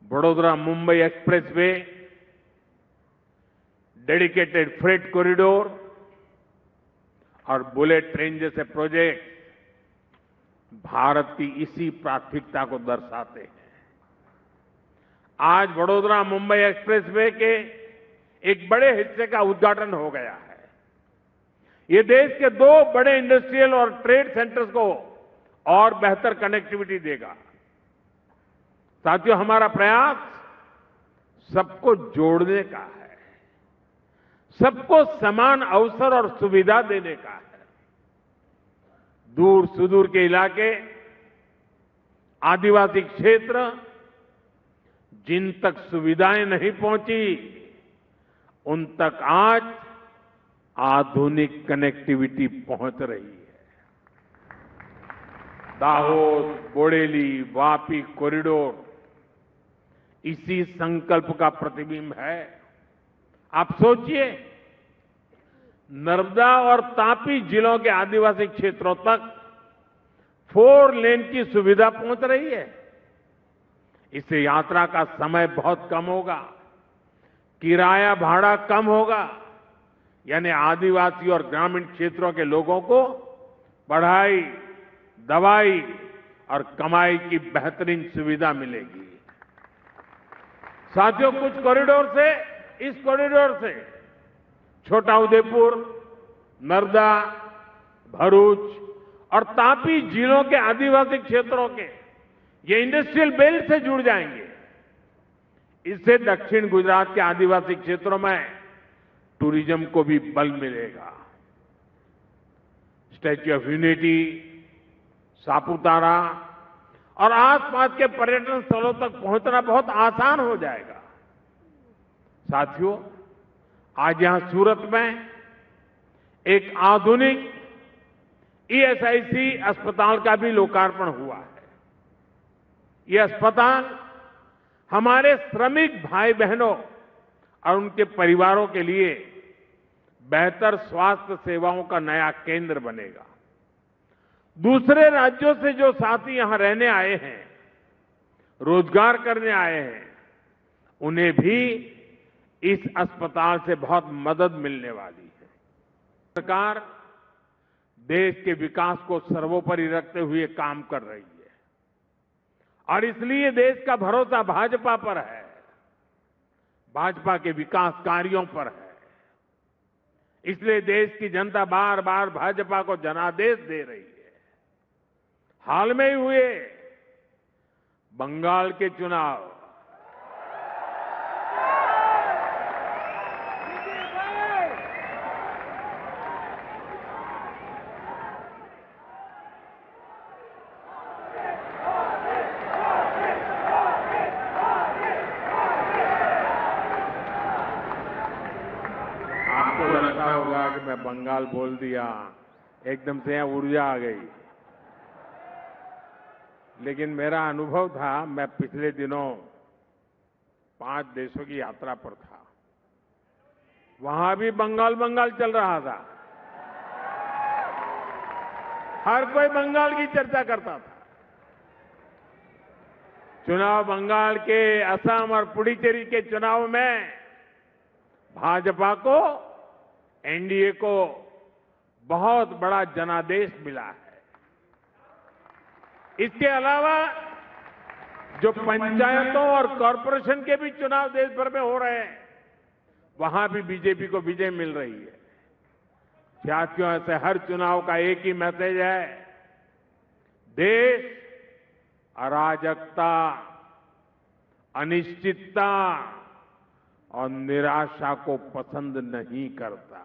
Vadodara Mumbai expressway, dedicated freight corridor और bullet train जैसे project Bharat की इसी प्राथमिकता को दर्शाते हैं। आज वडोदरा मुंबई एक्सप्रेसवे के एक बड़े हिस्से का उद्घाटन हो गया है। ये देश के दो बड़े इंडस्ट्रियल और ट्रेड सेंटर्स को और बेहतर कनेक्टिविटी देगा। साथियों, हमारा प्रयास सबको जोड़ने का है, सबको समान अवसर और सुविधा देने का है। दूर सुदूर के इलाके, आदिवासी क्षेत्र, जिन तक सुविधाएं नहीं पहुंची, उन तक आज आधुनिक कनेक्टिविटी पहुंच रही है। दाहोद, बोडेली, वापी कॉरिडोर इसी संकल्प का प्रतिबिंब है। आप सोचिए, नर्मदा और तापी जिलों के आदिवासी क्षेत्रों तक 4 लेन की सुविधा पहुंच रही है। इससे यात्रा का समय बहुत कम होगा, किराया भाड़ा कम होगा, यानी आदिवासी और ग्रामीण क्षेत्रों के लोगों को पढ़ाई, दवाई और कमाई की बेहतरीन सुविधा मिलेगी। साथियों, कुछ कॉरिडोर से, इस कॉरिडोर से छोटा उदेपुर, नर्मदा, भरूच और तापी जिलों के आदिवासी क्षेत्रों के ये इंडस्ट्रियल बेल्ट से जुड़ जाएंगे। इससे दक्षिण गुजरात के आदिवासी क्षेत्रों में टूरिज्म को भी बल मिलेगा। स्टैच्यू ऑफ यूनिटी, सापुतारा और आसपास के पर्यटन स्थलों तक पहुंचना बहुत आसान हो जाएगा। साथियों, आज यहां सूरत में एक आधुनिक ईएसआईसी अस्पताल का भी लोकार्पण हुआ है। यह अस्पताल हमारे श्रमिक भाई बहनों और उनके परिवारों के लिए बेहतर स्वास्थ्य सेवाओं का नया केंद्र बनेगा। दूसरे राज्यों से जो साथी यहां रहने आए हैं, रोजगार करने आए हैं, उन्हें भी इस अस्पताल से बहुत मदद मिलने वाली है। सरकार देश के विकास को सर्वोपरि रखते हुए काम कर रही है और इसलिए देश का भरोसा भाजपा पर है, भाजपा के विकास कार्यों पर है। इसलिए देश की जनता बार बार भाजपा को जनादेश दे रही है। हाल में ही हुए बंगाल के चुनाव, आपको लगता होगा कि मैं बंगाल बोल दिया, एकदम से यहां ऊर्जा आ गई। लेकिन मेरा अनुभव था, मैं पिछले दिनों 5 देशों की यात्रा पर था। वहां भी बंगाल बंगाल चल रहा था। हर कोई बंगाल की चर्चा करता था। चुनाव बंगाल के, असम और पुडुचेरी के चुनाव में भाजपा को, एनडीए को बहुत बड़ा जनादेश मिला है। इसके अलावा जो पंचायतों और कॉरपोरेशन के भी चुनाव देश भर में हो रहे हैं, वहां भी बीजेपी को विजय मिल रही है। साथियों, ऐसे हर चुनाव का एक ही मैसेज है, देश अराजकता, अनिश्चितता और निराशा को पसंद नहीं करता।